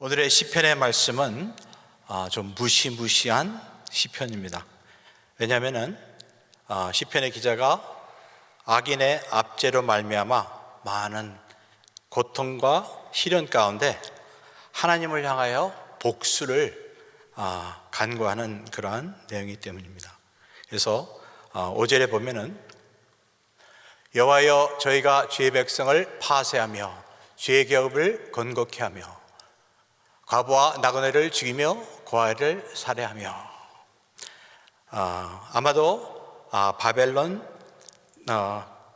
오늘의 시편의 말씀은 좀 무시무시한 시편입니다. 왜냐하면 시편의 기자가 악인의 압제로 말미암아 많은 고통과 시련 가운데 하나님을 향하여 복수를 간구하는 그러한 내용이기 때문입니다. 그래서 5절에 보면은 여호와여 저희가 주의 백성을 파쇄하며 주의 계업을 건국케 하며 과부와 나그네를 죽이며 고아를 살해하며 아마도 바벨론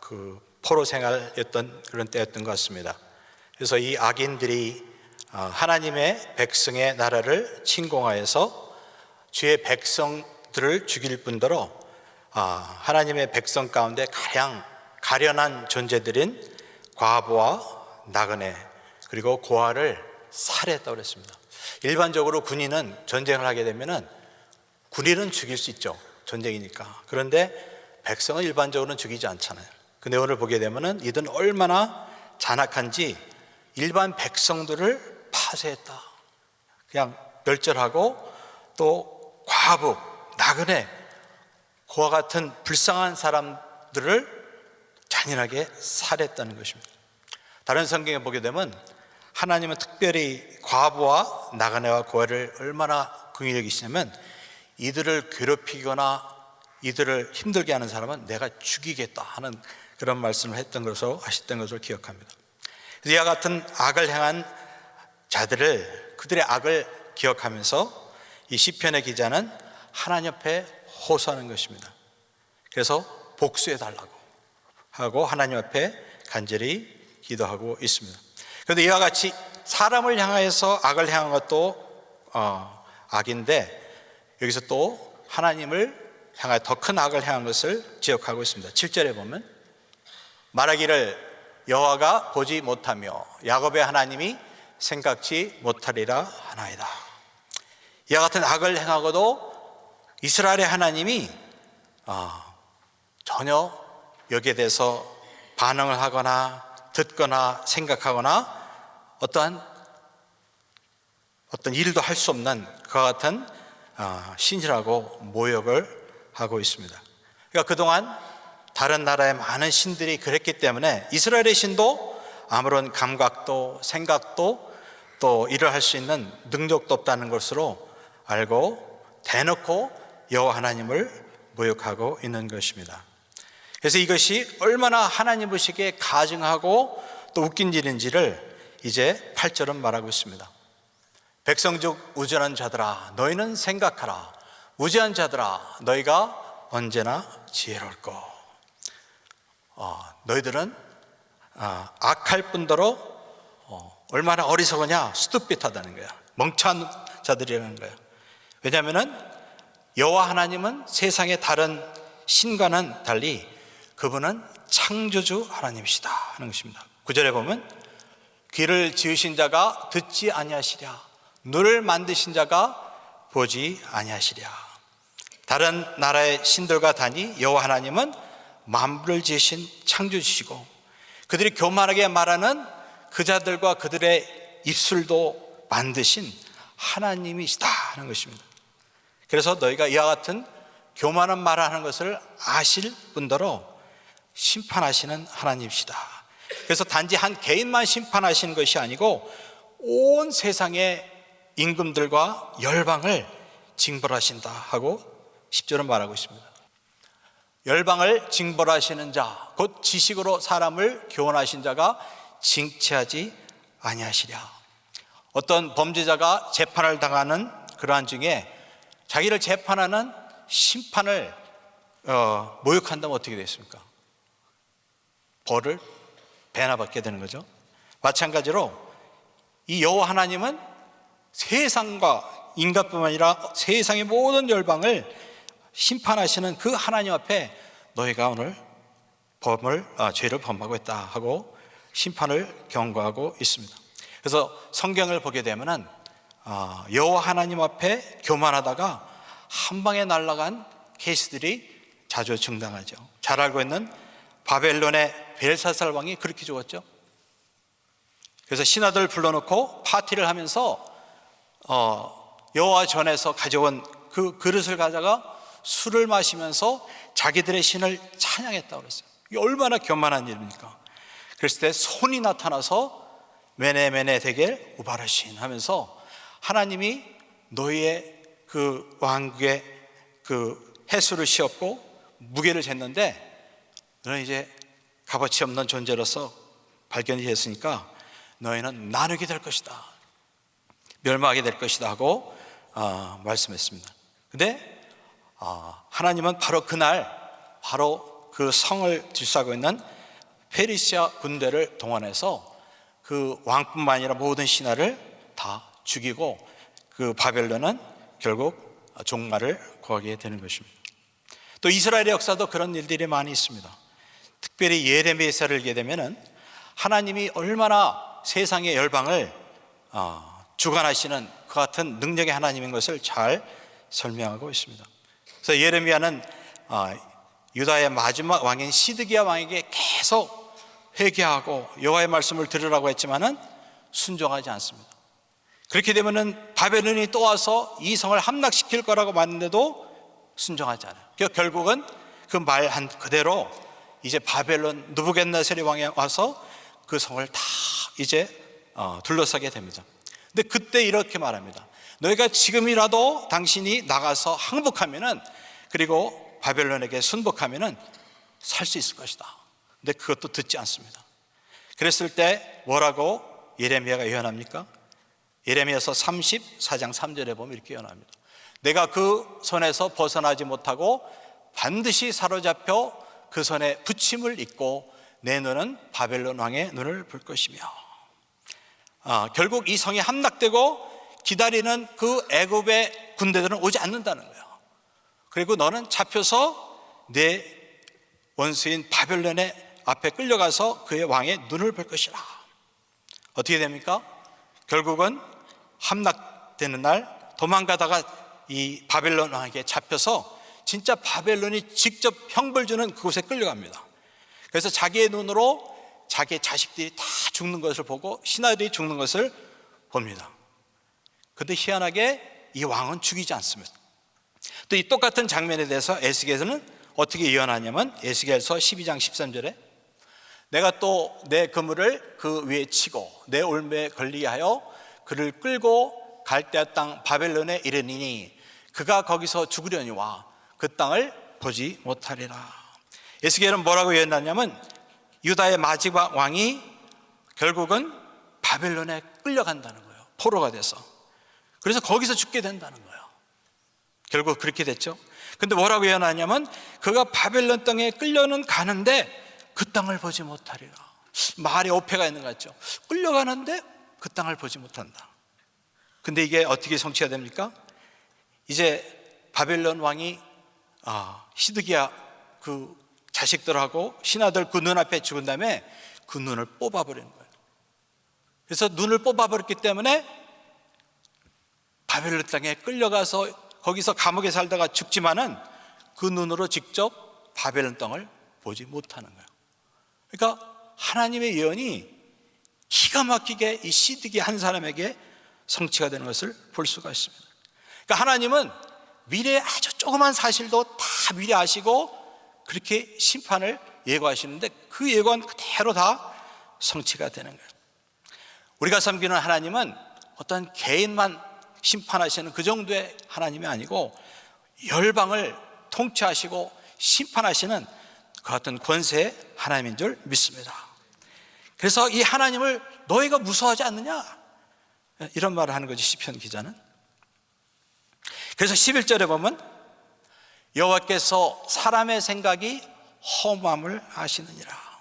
그 포로 생활이었던 그런 때였던 것 같습니다. 그래서 이 악인들이 하나님의 백성의 나라를 침공하여서 주의 백성들을 죽일 뿐더러 하나님의 백성 가운데 가장 가련한 존재들인 과부와 나그네 그리고 고아를 살해했다고 그랬습니다. 일반적으로 군인은 전쟁을 하게 되면은 군인은 죽일 수 있죠. 전쟁이니까. 그런데 백성은 일반적으로는 죽이지 않잖아요. 근데 오늘 보게 되면은 이들은 얼마나 잔악한지 일반 백성들을 파쇄했다. 그냥 멸절하고 또 과부, 나그네, 그와 같은 불쌍한 사람들을 잔인하게 살해했다는 것입니다. 다른 성경에 보게 되면 하나님은 특별히 과부와 나그네와 고아를 얼마나 긍휼히 여기시냐면 이들을 괴롭히거나 이들을 힘들게 하는 사람은 내가 죽이겠다 하는 그런 말씀을 했던 것으로 하셨던 것으로 기억합니다. 이와 같은 악을 행한 자들을 그들의 악을 기억하면서 이 시편의 기자는 하나님 앞에 호소하는 것입니다. 그래서 복수해 달라고 하고 하나님 앞에 간절히 기도하고 있습니다. 그런데 이와 같이 사람을 향해서 악을 행한 것도 악인데 여기서 또 하나님을 향하여 더 큰 악을 행한 것을 지적하고 있습니다. 7절에 보면 말하기를 여호와가 보지 못하며 야곱의 하나님이 생각지 못하리라 하나이다. 이와 같은 악을 행하고도 이스라엘의 하나님이 전혀 여기에 대해서 반응을 하거나 듣거나 생각하거나 어떤 일도 할 수 없는 그와 같은 신이라고 모욕을 하고 있습니다. 그러니까 그동안 다른 나라의 많은 신들이 그랬기 때문에 이스라엘의 신도 아무런 감각도 생각도 또 일을 할 수 있는 능력도 없다는 것으로 알고 대놓고 여호와 하나님을 모욕하고 있는 것입니다. 그래서 이것이 얼마나 하나님 의식에 가증하고 또 웃긴 일인지를 이제 8절은 말하고 있습니다. 백성 중 우전한 자들아 너희는 생각하라. 무지한 자들아 너희가 언제나 지혜로울꼬. 너희들은 악할 뿐더러 얼마나 어리석으냐 스투핏하다는 거야. 멍청한 자들이라는 거야. 왜냐하면 여호와 하나님은 세상의 다른 신과는 달리 그분은 창조주 하나님이시다 하는 것입니다. 9절에 보면 귀를 지으신 자가 듣지 아니하시랴 눈을 만드신 자가 보지 아니하시랴. 다른 나라의 신들과 다니 여호와 하나님은 만물을 지으신 창조주시고 그들이 교만하게 말하는 그 자들과 그들의 입술도 만드신 하나님이시다 하는 것입니다. 그래서 너희가 이와 같은 교만한 말을 하는 것을 아실 뿐더러 심판하시는 하나님이시다. 그래서 단지 한 개인만 심판하시는 것이 아니고 온 세상의 임금들과 열방을 징벌하신다 하고 10절은 말하고 있습니다. 열방을 징벌하시는 자, 곧 지식으로 사람을 교훈하신 자가 징체하지 아니하시랴. 어떤 범죄자가 재판을 당하는 그러한 중에 자기를 재판하는 심판을 모욕한다면 어떻게 되겠습니까? 벌을 배나 받게 되는 거죠. 마찬가지로 이 여호와 하나님은 세상과 인간뿐만 아니라 세상의 모든 열방을 심판하시는 그 하나님 앞에 너희가 오늘 죄를 범하고 있다 하고 심판을 경고하고 있습니다. 그래서 성경을 보게 되면은 여호와 하나님 앞에 교만하다가 한 방에 날아간 케이스들이 자주 증당하죠. 잘 알고 있는 바벨론의 벨사살 왕이 그렇게 죽었죠. 그래서 신하들 불러놓고 파티를 하면서 여호와 전에서 가져온 그 그릇을 가져가 술을 마시면서 자기들의 신을 찬양했다고 그랬어요. 이게 얼마나 교만한 일입니까? 그랬을 때 손이 나타나서 메네 데겔 우바르신 하면서 하나님이 너희의 그 왕국의 그 해수를 씌었고 무게를 쟀는데 너는 이제 값어치 없는 존재로서 발견이 됐으니까 너희는 나누게 될 것이다, 멸망하게 될 것이다 하고 말씀했습니다. 근데 하나님은 바로 그날 바로 그 성을 들싸고 있는 페르시아 군대를 동원해서 그 왕뿐만 아니라 모든 신하를 다 죽이고 그 바벨론은 결국 종말을 구하게 되는 것입니다. 또 이스라엘의 역사도 그런 일들이 많이 있습니다. 특별히 예레미야서를 읽게 되면은 하나님이 얼마나 세상의 열방을 주관하시는 그 같은 능력의 하나님인 것을 잘 설명하고 있습니다. 그래서 예레미야는 유다의 마지막 왕인 시드기야 왕에게 계속 회개하고 여호와의 말씀을 들으라고 했지만은 순종하지 않습니다. 그렇게 되면은 바벨론이 또 와서 이 성을 함락시킬 거라고 봤는데도 순종하지 않아요. 결국은 그 말한 그대로 이제 바벨론 느부갓네살 왕이 와서 그 성을 다 이제 둘러싸게 됩니다. 근데 그때 이렇게 말합니다. 너희가 지금이라도 당신이 나가서 항복하면은, 그리고 바벨론에게 순복하면은 살 수 있을 것이다. 근데 그것도 듣지 않습니다. 그랬을 때 뭐라고 예레미야가 예언합니까? 예레미야서 34장 3절에 보면 이렇게 예언합니다. 내가 그 손에서 벗어나지 못하고 반드시 사로잡혀 그 손에 붙임을 입고 내 눈은 바벨론 왕의 눈을 볼 것이며, 결국 이 성이 함락되고 기다리는 그 애굽의 군대들은 오지 않는다는 거예요. 그리고 너는 잡혀서 내 원수인 바벨론의 앞에 끌려가서 그의 왕의 눈을 볼 것이라. 어떻게 됩니까? 결국은 함락되는 날 도망가다가 이 바벨론 왕에게 잡혀서 진짜 바벨론이 직접 형벌 주는 그곳에 끌려갑니다. 그래서 자기의 눈으로 자기의 자식들이 다 죽는 것을 보고 신하들이 죽는 것을 봅니다. 그런데 희한하게 이 왕은 죽이지 않습니다. 또 이 똑같은 장면에 대해서 에스겔서는 어떻게 예언하냐면 에스겔서 12장 13절에 내가 또 내 그물을 그 위에 치고 내 올매에 걸리게 하여 그를 끌고 갈대아 땅 바벨론에 이르니니 그가 거기서 죽으려니와 그 땅을 보지 못하리라. 에스겔은 뭐라고 예언하냐면 유다의 마지막 왕이 결국은 바벨론에 끌려간다는 거예요. 포로가 돼서. 그래서 거기서 죽게 된다는 거예요. 결국 그렇게 됐죠. 근데 뭐라고 예언하냐면 그가 바벨론 땅에 끌려는 가는데 그 땅을 보지 못하리라. 말에 어폐가 있는 것 같죠. 끌려가는데 그 땅을 보지 못한다. 근데 이게 어떻게 성취가 됩니까? 이제 바벨론 왕이 시드기야 그 자식들하고 신하들 그 눈앞에 죽은 다음에 그 눈을 뽑아버리는 거예요. 그래서 눈을 뽑아버렸기 때문에 바벨론 땅에 끌려가서 거기서 감옥에 살다가 죽지만은 그 눈으로 직접 바벨론 땅을 보지 못하는 거예요. 그러니까 하나님의 예언이 기가 막히게 이 시드기 한 사람에게 성취가 되는 것을 볼 수가 있습니다. 그러니까 하나님은 미래의 아주 조그만 사실도 다 미리 아시고 그렇게 심판을 예고하시는데 그 예고는 그대로 다 성취가 되는 거예요. 우리가 섬기는 하나님은 어떤 개인만 심판하시는 그 정도의 하나님이 아니고 열방을 통치하시고 심판하시는 그 같은 권세의 하나님인 줄 믿습니다. 그래서 이 하나님을 너희가 무서워하지 않느냐, 이런 말을 하는 거지 시편 기자는. 그래서 11절에 보면 여호와께서 사람의 생각이 허무함을 아시느니라.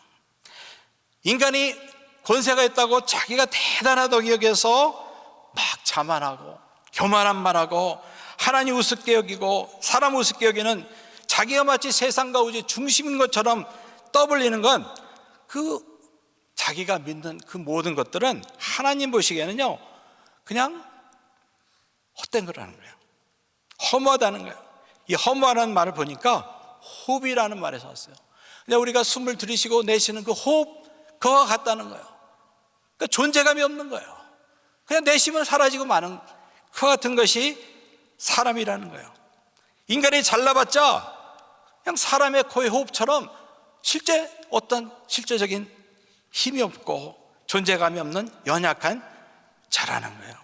인간이 권세가 있다고 자기가 대단하다고 여겨서 막 자만하고 교만한 말하고 하나님 우습게 여기고 사람 우습게 여기는 자기가 마치 세상과 우주의 중심인 것처럼 떠벌리는 건 그 자기가 믿는 그 모든 것들은 하나님 보시기에는요 그냥 헛된 거라는 거예요. 허무하다는 거예요. 이 허무하다는 말을 보니까 호흡이라는 말에서 왔어요. 그냥 우리가 숨을 들이쉬고 내쉬는 그 호흡, 그와 같다는 거예요. 그러니까 존재감이 없는 거예요. 그냥 내쉬면 사라지고 마는 그와 같은 것이 사람이라는 거예요. 인간이 잘나봤자 그냥 사람의 코의 호흡처럼 실제 어떤 실제적인 힘이 없고 존재감이 없는 연약한 자라는 거예요.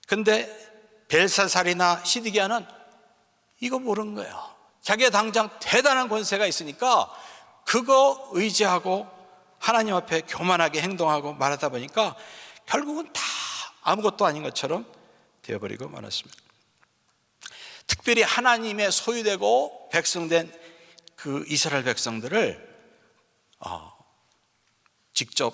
근데 벨사살이나 시드기야는 이거 모르는 거예요. 자기가 당장 대단한 권세가 있으니까 그거 의지하고 하나님 앞에 교만하게 행동하고 말하다 보니까 결국은 다 아무것도 아닌 것처럼 되어버리고 말았습니다. 특별히 하나님의 소유되고 백성된 그 이스라엘 백성들을 직접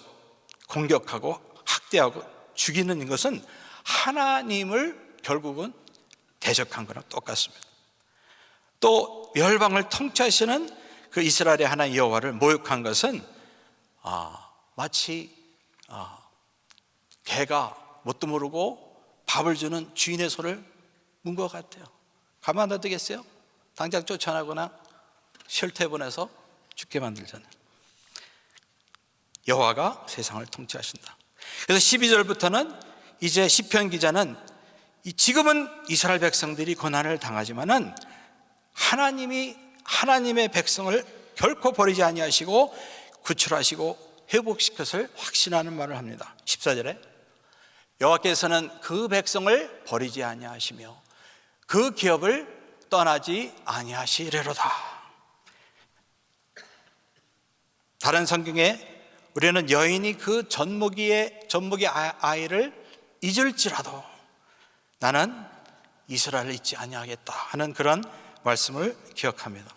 공격하고 학대하고 죽이는 것은 하나님을 결국은 대적한 거랑 똑같습니다. 또 열방을 통치하시는 그 이스라엘의 하나님 여호와를 모욕한 것은 마치 개가 뭣도 모르고 밥을 주는 주인의 손을 문 것 같아요. 가만 안 놔두겠어요? 당장 쫓아나거나 쉘터에 보내서 죽게 만들잖아요. 여호와가 세상을 통치하신다. 그래서 12절부터는 이제 시편 기자는 지금은 이스라엘 백성들이 고난을 당하지만은 하나님이 하나님의 백성을 결코 버리지 아니하시고 구출하시고 회복시켰을 확신하는 말을 합니다. 14절에 여호와께서는 그 백성을 버리지 아니하시며 그 기업을 떠나지 아니하시리로다. 다른 성경에 우리는 여인이 그 젖먹이의 아이를 잊을지라도 나는 이스라엘을 잊지 아니하겠다 하는 그런 말씀을 기억합니다.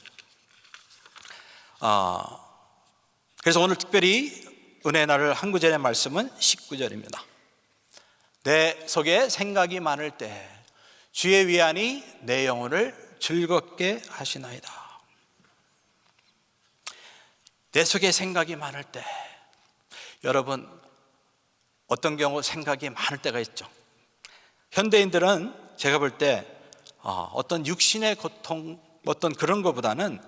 그래서 오늘 특별히 은혜의 날을 한 구절의 말씀은 19절입니다. 내 속에 생각이 많을 때 주의 위안이 내 영혼을 즐겁게 하시나이다. 내 속에 생각이 많을 때, 여러분 어떤 경우 생각이 많을 때가 있죠. 현대인들은 제가 볼 때 어떤 육신의 고통 어떤 그런 것보다는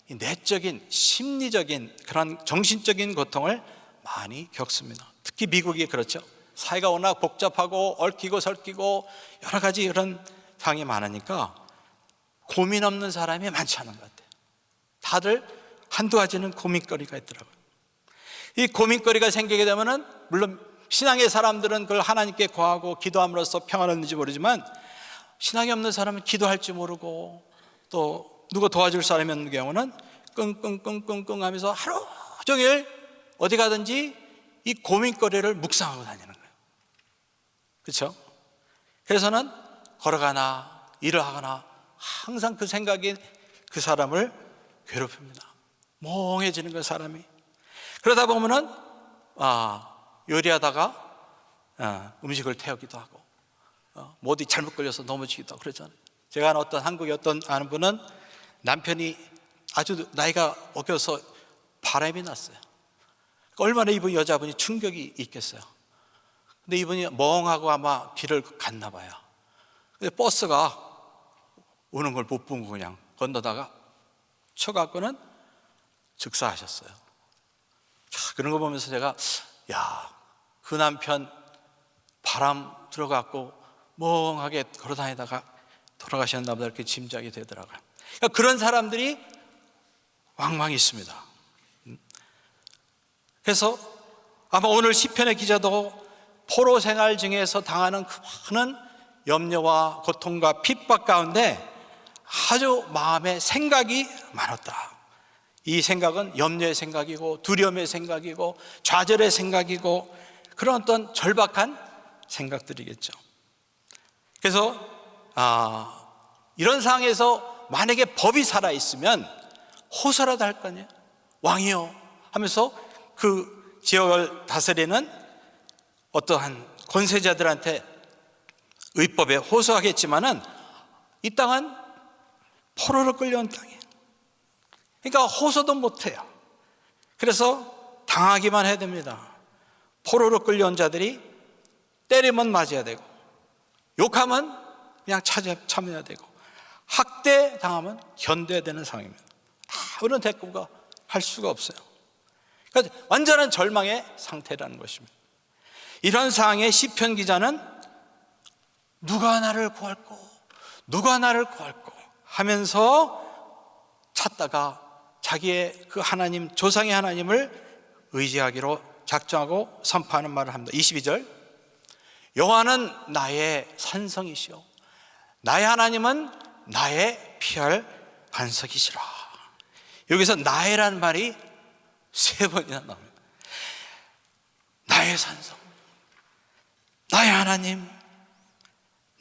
내적인 심리적인 그런 정신적인 고통을 많이 겪습니다. 특히 미국이 그렇죠. 사회가 워낙 복잡하고 얽히고 설키고 여러 가지 이런 상황이 많으니까 고민 없는 사람이 많지 않은 것 같아요. 다들 한두 가지는 고민거리가 있더라고요. 이 고민거리가 생기게 되면은 물론 신앙의 사람들은 그걸 하나님께 구하고 기도함으로써 평안을 얻는지 모르지만 신앙이 없는 사람은 기도할 줄 모르고 또 누가 도와줄 사람이 없는 경우는 끙끙끙끙끙 하면서 하루 종일 어디 가든지 이 고민거리를 묵상하고 다니는 거예요. 그렇죠? 그래서는 걸어가나 일을 하거나 항상 그 생각이 그 사람을 괴롭힙니다. 멍해지는 그 사람이. 그러다 보면은 요리하다가 음식을 태우기도 하고 뭐 어디 잘못 걸려서 넘어지기도 하고 그러잖아요. 제가 아는 어떤 한국의 아는 분은 남편이 아주 나이가 어겨서 바람이 났어요. 얼마나 이분 여자분이 충격이 있겠어요. 근데 이분이 멍하고 아마 길을 갔나 봐요. 근데 버스가 오는 걸 못 보고 그냥 건너다가 쳐갖고는 즉사하셨어요. 자, 그런 거 보면서 제가 그 남편 바람 들어갔고 멍하게 걸어다니다가 돌아가셨나 보다 이렇게 짐작이 되더라고요. 그러니까 그런 사람들이 왕왕 있습니다. 그래서 아마 오늘 시편의 기자도 포로 생활 중에서 당하는 그 많은 염려와 고통과 핍박 가운데 아주 마음에 생각이 많았다. 이 생각은 염려의 생각이고 두려움의 생각이고 좌절의 생각이고 그런 어떤 절박한 생각들이겠죠. 그래서 이런 상황에서 만약에 법이 살아있으면 호소라도 할 거 아니에요. 왕이요 하면서 그 지역을 다스리는 어떠한 권세자들한테 의법에 호소하겠지만은 이 땅은 포로로 끌려온 땅이에요. 그러니까 호소도 못해요. 그래서 당하기만 해야 됩니다. 포로로 끌려온 자들이 때리면 맞아야 되고 욕하면 그냥 참여해야 되고 학대 당하면 견뎌야 되는 상황입니다. 아무런 대꾸가 할 수가 없어요. 그러니까 완전한 절망의 상태라는 것입니다. 이런 상황에 시편 기자는 누가 나를 구할꼬? 누가 나를 구할꼬? 하면서 찾다가 자기의 그 하나님, 조상의 하나님을 의지하기로 작정하고 선포하는 말을 합니다. 22절, 여호와는 나의 산성이시오 나의 하나님은 나의 피할 반석이시라. 여기서 나의라는 말이 3번이나 나옵니다. 나의 산성, 나의 하나님,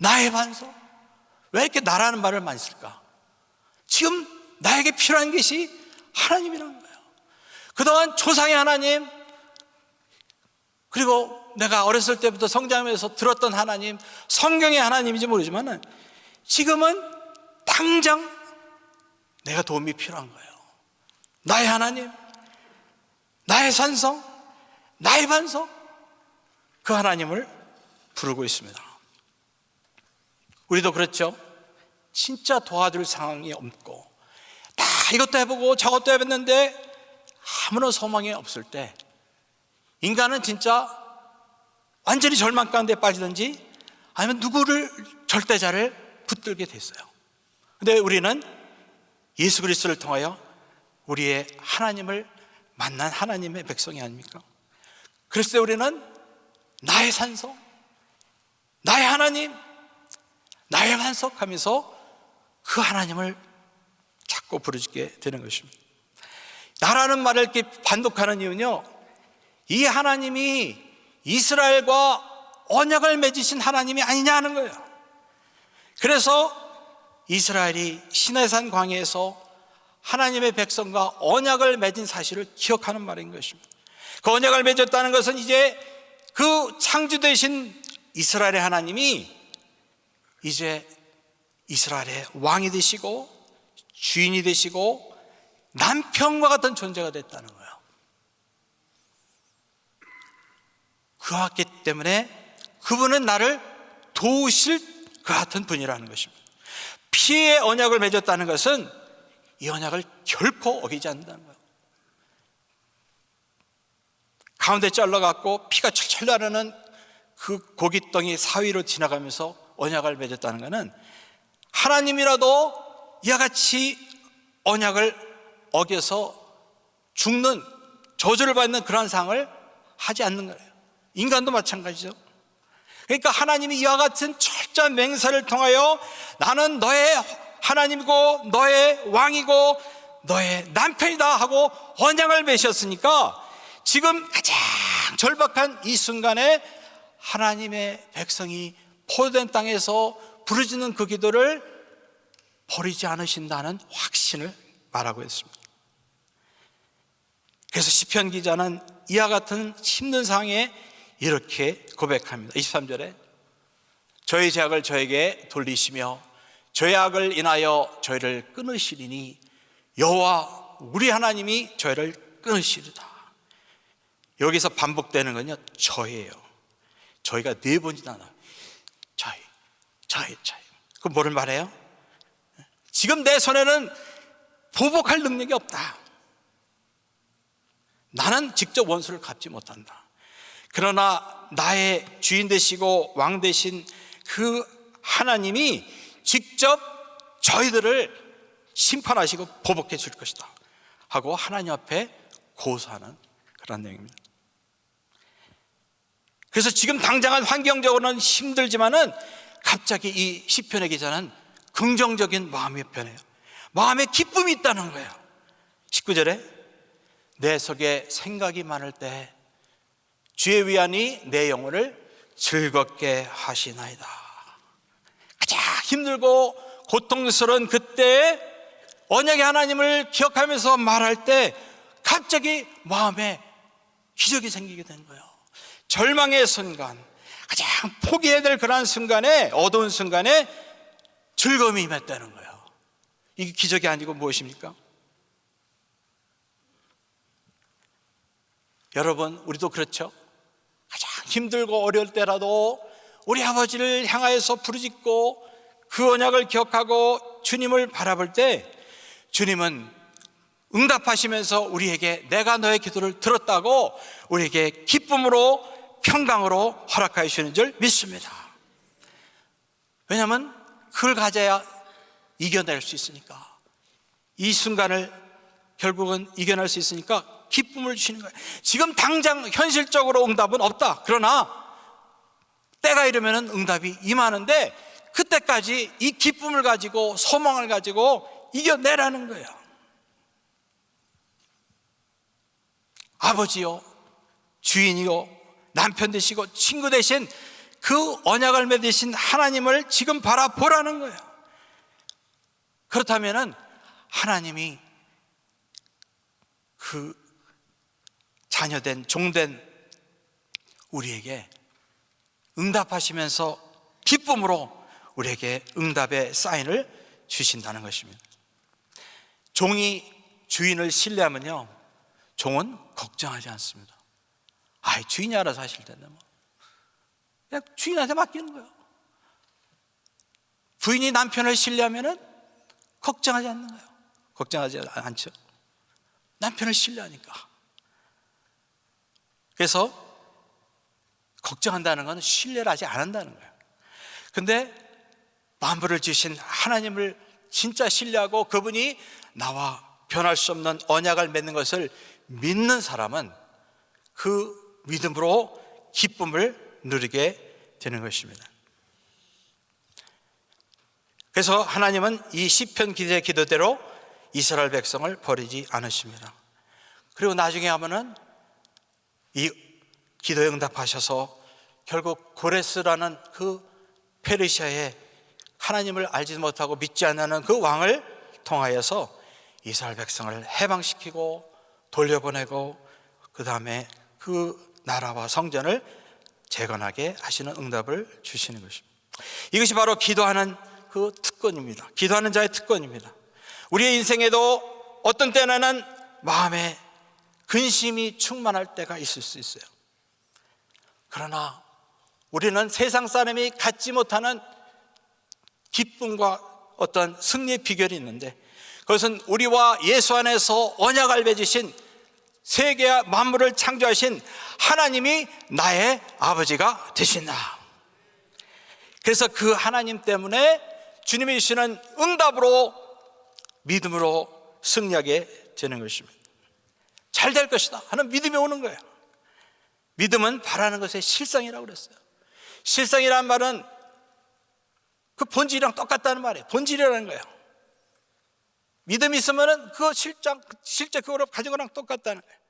나의 반석. 왜 이렇게 나라는 말을 많이 쓸까? 지금 나에게 필요한 것이 하나님이라는 거예요. 그동안 조상의 하나님, 그리고 내가 어렸을 때부터 성장하면서 들었던 하나님, 성경의 하나님인지 모르지만 지금은 당장 내가 도움이 필요한 거예요. 나의 하나님, 나의 산성, 나의 반석, 그 하나님을 부르고 있습니다. 우리도 그렇죠. 진짜 도와줄 상황이 없고 다 이것도 해보고 저것도 해봤는데 아무런 소망이 없을 때 인간은 진짜 완전히 절망 가운데 빠지든지 아니면 누구를 절대자를 붙들게 됐어요. 근데 우리는 예수 그리스도를 통하여 우리의 하나님을 만난 하나님의 백성이 아닙니까? 그랬을 때 우리는 나의 산성, 나의 하나님, 나의 반석 하면서 그 하나님을 자꾸 부르짖게 되는 것입니다. 나라는 말을 이렇게 반복하는 이유는요, 이 하나님이 이스라엘과 언약을 맺으신 하나님이 아니냐 하는 거예요. 그래서 이스라엘이 시내산 광야에서 하나님의 백성과 언약을 맺은 사실을 기억하는 말인 것입니다. 그 언약을 맺었다는 것은 이제 그 창조되신 이스라엘의 하나님이 이제 이스라엘의 왕이 되시고 주인이 되시고 남편과 같은 존재가 됐다는 거예요. 그렇기 때문에 그분은 나를 도우실 그 같은 분이라는 것입니다. 피의 언약을 맺었다는 것은 이 언약을 결코 어기지 않는다는 거예요. 가운데 잘라갖고 피가 철철 나르는 그 고깃덩이 사위로 지나가면서 언약을 맺었다는 것은 하나님이라도 이와 같이 언약을 어겨서 죽는, 저주를 받는 그런 상을 하지 않는 거예요. 인간도 마찬가지죠. 그러니까 하나님이 이와 같은 철저한 맹세를 통하여 나는 너의 하나님이고 너의 왕이고 너의 남편이다 하고 언약을 맺으셨으니까 지금 가장 절박한 이 순간에 하나님의 백성이 포로된 땅에서 부르짖는 그 기도를 버리지 않으신다는 확신을 말하고 있습니다. 그래서 시편 기자는 이와 같은 힘든 상황에 이렇게 고백합니다. 23절에 저희 죄악을 저에게 돌리시며 저의 악을 인하여 저희를 끊으시리니 여호와 우리 하나님이 저희를 끊으시리다. 여기서 반복되는 건요, 저예요. 저희가 4번이나 나와요. 저희. 그럼 뭐를 말해요? 지금 내 손에는 보복할 능력이 없다. 나는 직접 원수를 갚지 못한다. 그러나 나의 주인 되시고 왕 되신 그 하나님이 직접 저희들을 심판하시고 보복해 줄 것이다 하고 하나님 앞에 고소하는 그런 내용입니다. 그래서 지금 당장은 환경적으로는 힘들지만은 갑자기 이 시편의 기자는 긍정적인 마음이 변해요. 마음에 기쁨이 있다는 거예요. 19절에 내 속에 생각이 많을 때 주의 위안이 내 영혼을 즐겁게 하시나이다. 가장 힘들고 고통스러운 그때에 언약의 하나님을 기억하면서 말할 때 갑자기 마음에 기적이 생기게 되는 거예요. 절망의 순간, 가장 포기해야 될 그런 순간에, 어두운 순간에 즐거움이 임했다는 거예요. 이게 기적이 아니고 무엇입니까? 여러분, 우리도 그렇죠? 가장 힘들고 어려울 때라도 우리 아버지를 향하여서 부르짖고 그 언약을 기억하고 주님을 바라볼 때 주님은 응답하시면서 우리에게 내가 너의 기도를 들었다고 우리에게 기쁨으로 평강으로 허락하여 주시는 줄 믿습니다. 왜냐하면 그걸 가져야 이겨낼 수 있으니까, 이 순간을 결국은 이겨낼 수 있으니까 기쁨을 주시는 거예요. 지금 당장 현실적으로 응답은 없다. 그러나 때가 이르면 응답이 임하는데, 그때까지 이 기쁨을 가지고 소망을 가지고 이겨내라는 거예요. 아버지요, 주인이요, 남편 되시고 친구 되신 그 언약을 맺으신 하나님을 지금 바라보라는 거예요. 그렇다면 하나님이 그 자녀된 종된 우리에게 응답하시면서 기쁨으로 우리에게 응답의 사인을 주신다는 것입니다. 종이 주인을 신뢰하면요, 종은 걱정하지 않습니다. 아이, 주인이 알아서 하실 텐데 뭐. 그냥 주인한테 맡기는 거예요. 부인이 남편을 신뢰하면은 걱정하지 않는 거예요. 걱정하지 않죠. 남편을 신뢰하니까. 그래서 걱정한다는 건 신뢰를 하지 않는다는 거예요. 근데 만물을 지으신 하나님을 진짜 신뢰하고 그분이 나와 변할 수 없는 언약을 맺는 것을 믿는 사람은 그 믿음으로 기쁨을 누리게 되는 것입니다. 그래서 하나님은 이 시편 기자의 기도대로 이스라엘 백성을 버리지 않으십니다. 그리고 나중에 하면은 이 기도에 응답하셔서 결국 고레스라는 그 페르시아의 하나님을 알지 못하고 믿지 않는 그 왕을 통하여서 이스라엘 백성을 해방시키고 돌려보내고, 그 다음에 그 나라와 성전을 재건하게 하시는 응답을 주시는 것입니다. 이것이 바로 기도하는 그 특권입니다. 기도하는 자의 특권입니다. 우리의 인생에도 어떤 때는 마음에 근심이 충만할 때가 있을 수 있어요. 그러나 우리는 세상 사람이 갖지 못하는 기쁨과 어떤 승리의 비결이 있는데, 그것은 우리와 예수 안에서 언약을 맺으신 세계와 만물을 창조하신 하나님이 나의 아버지가 되신다. 그래서 그 하나님 때문에 주님이 주시는 응답으로 믿음으로 승리하게 되는 것입니다. 잘 될 것이다 하는 믿음이 오는 거예요. 믿음은 바라는 것의 실상이라고 그랬어요. 실상이라는 말은 그 본질이랑 똑같다는 말이에요. 본질이라는 거예요. 믿음이 있으면 그 실제 그거를 가진 거랑 똑같다는 거예요.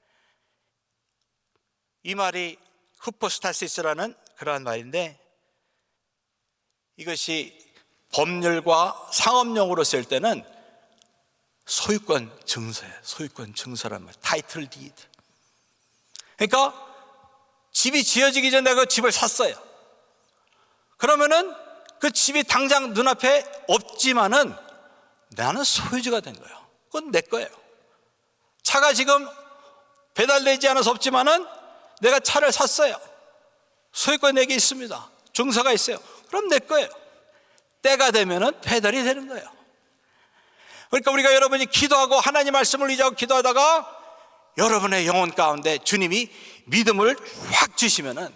이 말이 후포스타시스라는 그러한 말인데, 이것이 법률과 상업용으로 쓸 때는 소유권 증서예요. 소유권 증서란 말, 타이틀 디드. 그러니까 집이 지어지기 전에 그 집을 샀어요. 그러면은 그 집이 당장 눈앞에 없지만은 나는 소유주가 된 거예요. 그건 내 거예요. 차가 지금 배달되지 않아서 없지만은 내가 차를 샀어요. 소유권 내게 있습니다. 증서가 있어요. 그럼 내 거예요. 때가 되면은 배달이 되는 거예요. 그러니까 우리가 여러분이 기도하고 하나님 말씀을 의지하고 기도하다가 여러분의 영혼 가운데 주님이 믿음을 확 주시면은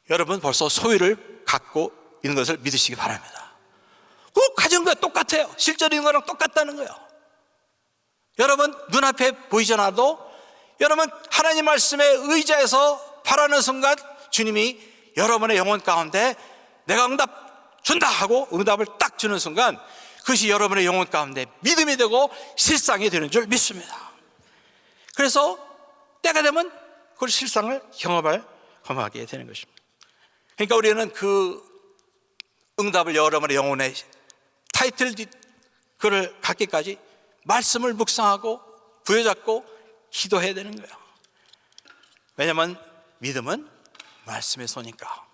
여러분 벌써 소유를 갖고 있는 것을 믿으시기 바랍니다. 꼭 가진 거야 똑같아요. 실제로 있는 거랑 똑같다는 거예요. 여러분 눈앞에 보이지 않아도 여러분 하나님 말씀에 의지해서 바라는 순간 주님이 여러분의 영혼 가운데 내가 응답 준다 하고 응답을 딱 주는 순간 그것이 여러분의 영혼 가운데 믿음이 되고 실상이 되는 줄 믿습니다. 그래서 때가 되면 그 실상을 경험하게 되는 것입니다. 그러니까 우리는 그 응답을 여러분의 영혼의 타이틀 그를 갖기까지 말씀을 묵상하고 부여잡고 기도해야 되는 거예요. 왜냐하면 믿음은 말씀의 소니까.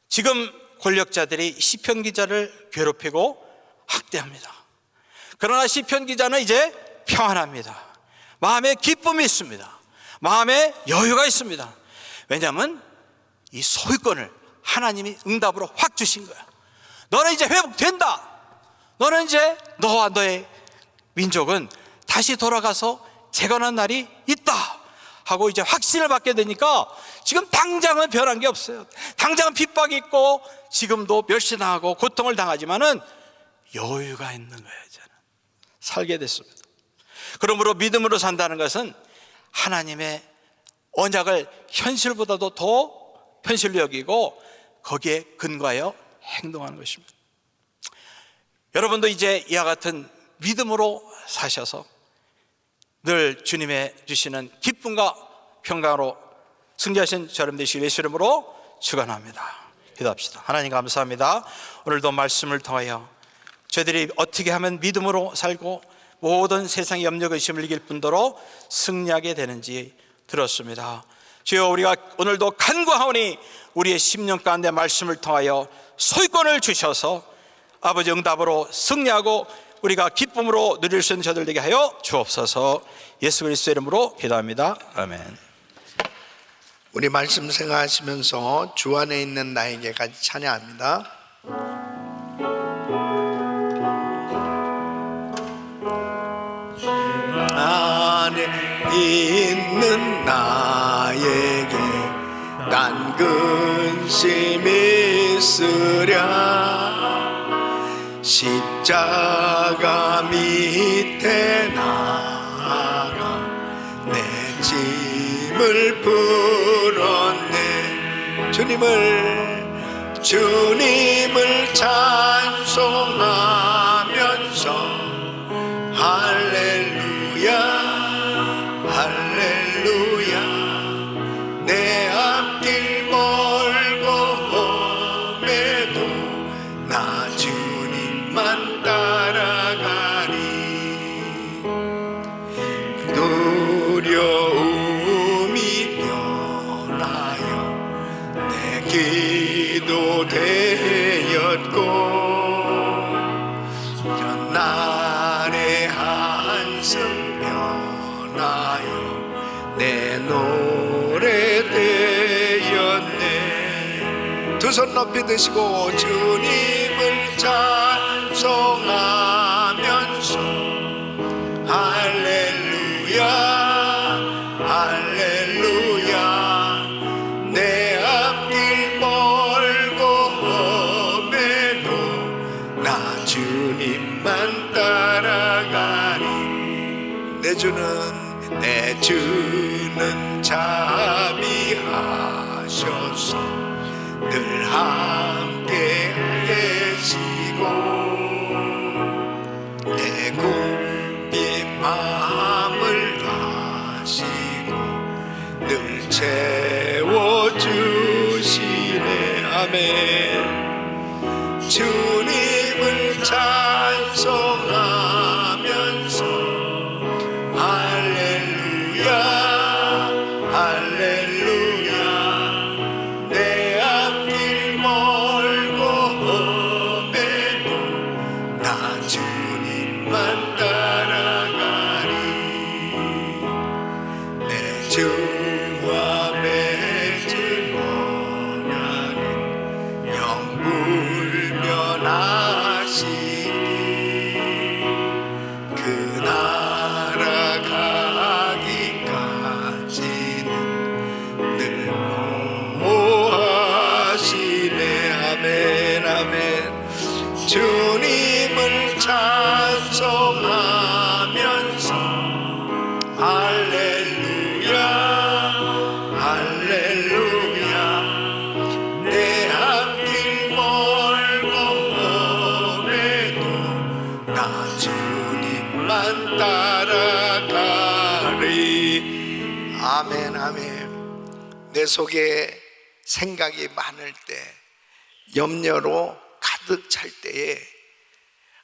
지금 권력자들이 시편 기자를 괴롭히고 학대합니다. 그러나 시편 기자는 이제 평안합니다. 마음에 기쁨이 있습니다. 마음에 여유가 있습니다. 왜냐하면 이 소유권을 하나님이 응답으로 확 주신 거야. 너는 이제 회복된다. 너는 이제 너와 너의 민족은 다시 돌아가서 재건한 날이 있다 하고 이제 확신을 받게 되니까 지금 당장은 변한 게 없어요. 당장은 핍박이 있고 지금도 멸시당하고 고통을 당하지만은 여유가 있는 거예요. 저는 살게 됐습니다. 그러므로 믿음으로 산다는 것은 하나님의 언약을 현실보다도 더 현실로 여기고 거기에 근거하여 행동하는 것입니다. 여러분도 이제 이와 같은 믿음으로 사셔서 늘 주님의 주시는 기쁨과 평강으로 승리하신 저름 되시길 예수 이름으로 축원합니다. 기도합시다. 하나님 감사합니다. 오늘도 말씀을 통하여 저희들이 어떻게 하면 믿음으로 살고 모든 세상의 염려 근심을 이길 뿐더러 승리하게 되는지 들었습니다. 주여, 우리가 오늘도 간구하오니 우리의 심령 가운데 말씀을 통하여 소유권을 주셔서 아버지 응답으로 승리하고 우리가 기쁨으로 누릴 수 있는 저들 되게 하여 주옵소서. 예수 그리스도의 이름으로 기도합니다. 아멘. 우리 말씀 생각하시면서 주 안에 있는 나에게까지 찬양합니다. 주 안에 있는 나에게 난 근심이 있으랴. 십자가 밑에 나가 내 짐을 풀었네. 주님을 찬송하면서 할렐루야 할렐루야. 내 앞길 멀고 험해도 나 주님만 따라가리. 두려움이 변하여 내 기도 되었고 전날의 한숨 변하여 내 노래 되었네. 두 손 높이 드시고 주님을 찬송하면서 할렐루야 할렐루야. 내 앞길 멀고 험해도 나 주님만 따라가리. 내 주는 자비하셔서 늘 함께 계시고 내 굶긴 마음을 아시고 늘 채워주시네. 아멘. 주님을 찬송하면서 할렐루야 할렐루야. 내 앞길 멀고 험해도 나 주님만 따라가리. 내 주와 맺은 언약은 영불변하시니 그 나라 가기까지는 늘 보호하시네. 아멘 아멘. 주님을 찬송하면서 할렐루야 할렐루야. 내 앞길 멀고 험해도 나 주님만 따라가리. 아멘 아멘. 내 속에 생각이 많을 때, 염려로 가득 찰 때에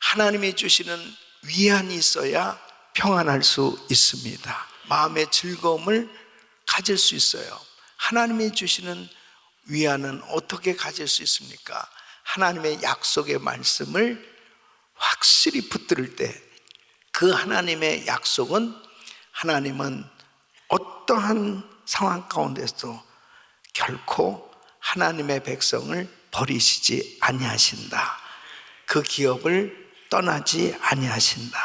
하나님이 주시는 위안이 있어야 평안할 수 있습니다. 마음의 즐거움을 가질 수 있어요. 하나님이 주시는 위안은 어떻게 가질 수 있습니까? 하나님의 약속의 말씀을 확실히 붙들을 때, 그 하나님의 약속은, 하나님은 어떠한 상황 가운데서 결코 하나님의 백성을 버리시지 아니하신다. 그 기업을 떠나지 아니하신다.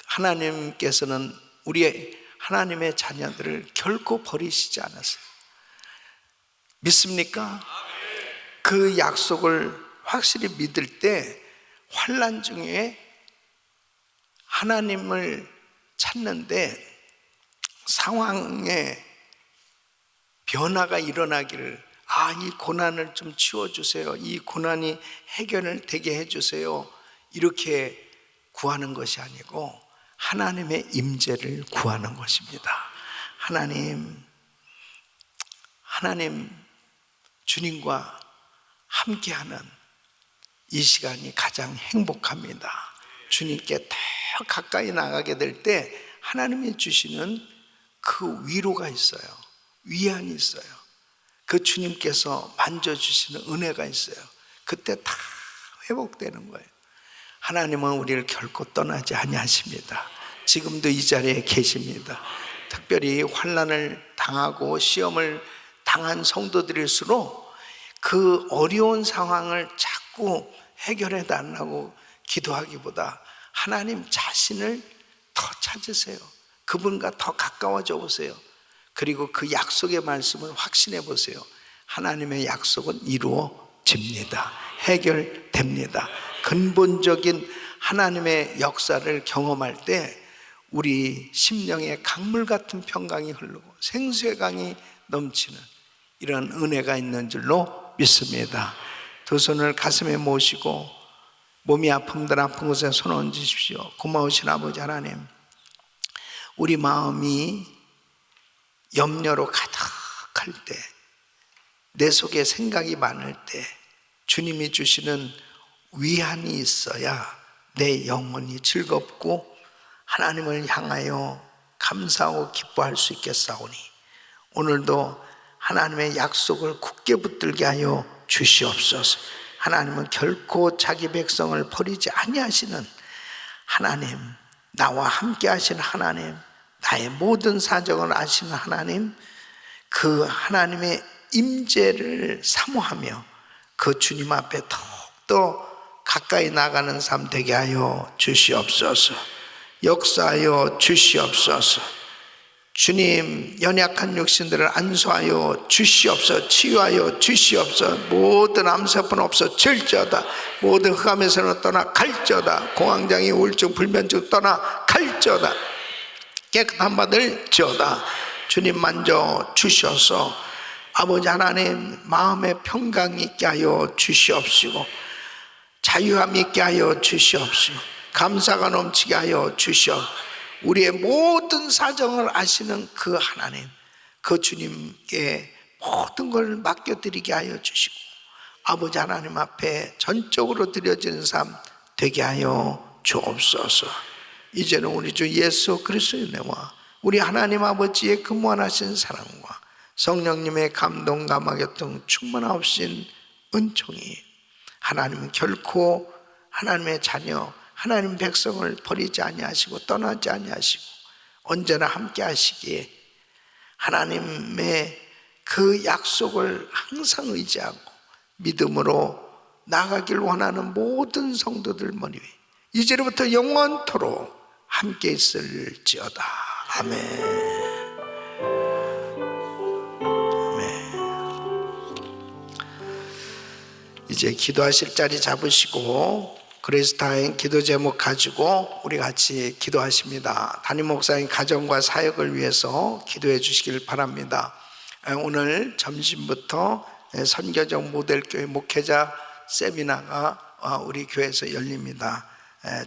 하나님께서는 우리의 하나님의 자녀들을 결코 버리시지 않았어요. 믿습니까? 그 약속을 확실히 믿을 때 환난 중에 하나님을 찾는데 상황에 변화가 일어나기를, 이 고난을 좀 치워주세요, 이 고난이 해결을 되게 해주세요, 이렇게 구하는 것이 아니고 하나님의 임재를 구하는 것입니다. 하나님 주님과 함께하는 이 시간이 가장 행복합니다. 주님께 더 가까이 나가게 될 때 하나님이 주시는 그 위로가 있어요. 위안이 있어요. 그 주님께서 만져주시는 은혜가 있어요. 그때 다 회복되는 거예요. 하나님은 우리를 결코 떠나지 아니하십니다. 지금도 이 자리에 계십니다. 특별히 환난을 당하고 시험을 당한 성도들일수록 그 어려운 상황을 자꾸 해결해 달라고 기도하기보다 하나님 자신을 더 찾으세요. 그분과 더 가까워져 보세요. 그리고 그 약속의 말씀을 확신해 보세요. 하나님의 약속은 이루어집니다. 해결됩니다. 근본적인 하나님의 역사를 경험할 때 우리 심령에 강물 같은 평강이 흐르고 생수의 강이 넘치는 이런 은혜가 있는 줄로 믿습니다. 두 손을 가슴에 모시고 몸이 아픔들 아픈 곳에 손 얹으십시오. 고마우신 아버지 하나님, 우리 마음이 염려로 가득할 때, 내 속에 생각이 많을 때 주님이 주시는 위안이 있어야 내 영혼이 즐겁고 하나님을 향하여 감사하고 기뻐할 수 있겠사오니 오늘도 하나님의 약속을 굳게 붙들게 하여 주시옵소서. 하나님은 결코 자기 백성을 버리지 아니하시는 하나님, 나와 함께 하시는 하나님, 나의 모든 사정을 아시는 하나님, 그 하나님의 임재를 사모하며 그 주님 앞에 더욱더 가까이 나가는 삶 되게 하여 주시옵소서. 역사하여 주시옵소서. 주님, 연약한 육신들을 안수하여 주시옵소서. 치유하여 주시옵소서. 모든 암세포는 없어질지어다. 모든 흑암에서는 떠나 갈지어다. 공황장애, 우울증, 불면증 떠나 갈지어다. 깨끗한 받을지어다. 주님 만져 주셔서 아버지 하나님 마음의 평강이 있게 하여 주시옵시고 자유함 있게 하여 주시옵시고 감사가 넘치게 하여 주시옵시고 우리의 모든 사정을 아시는 그 하나님, 그 주님께 모든 걸 맡겨드리게 하여 주시고 아버지 하나님 앞에 전적으로 드려지는 삶 되게 하여 주옵소서. 이제는 우리 주 예수 그리스도의 은혜와 우리 하나님 아버지의 그 무한하신 사랑과 성령님의 감동 감화교통 충만하신 은총이 하나님은 결코 하나님의 자녀 하나님 백성을 버리지 아니하시고 떠나지 아니하시고 언제나 함께 하시기에 하나님의 그 약속을 항상 의지하고 믿음으로 나가길 원하는 모든 성도들 머리 위에 이제부터 영원토록 함께 있을지어다. 아멘. 이제 기도하실 자리 잡으시고 그리스타인 기도 제목 가지고 우리 같이 기도하십니다. 담임 목사님 가정과 사역을 위해서 기도해 주시길 바랍니다. 오늘 점심부터 선교적 모델교회 목회자 세미나가 우리 교회에서 열립니다.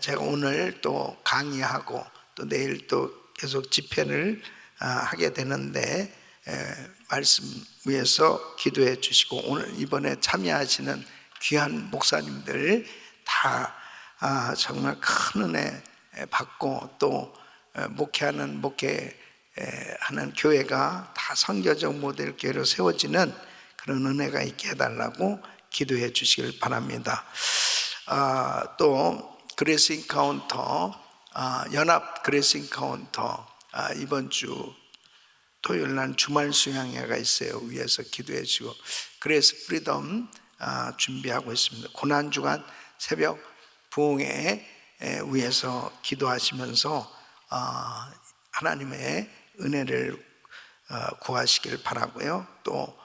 제가 오늘 또 강의하고 또 내일 또 계속 집회를 하게 되는데 말씀 위해서 기도해 주시고 오늘 이번에 참여하시는 귀한 목사님들 다 정말 큰 은혜 받고 또 목회하는 교회가 다 선교적 모델 교회로 세워지는 그런 은혜가 있게 해달라고 기도해 주시길 바랍니다. 또 그레이스 인카운터 연합 그레이스 인카운터 이번 주 토요일 날 주말 수양회가 있어요. 위에서 기도해 주시고 그레이스 프리덤 준비하고 있습니다. 고난주간 새벽 부흥회 위에서 기도하시면서 하나님의 은혜를 구하시길 바라고요. 또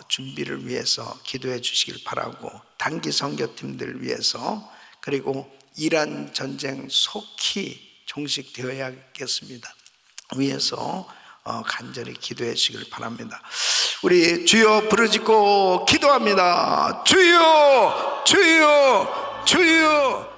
준비를 위해서 기도해 주시길 바라고, 단기 선교팀들 위해서, 그리고 이란 전쟁 속히 종식되어야겠습니다 위해서 간절히 기도해 주시길 바랍니다. 우리 주여 부르짖고 기도합니다. 주여, 주여, 주여.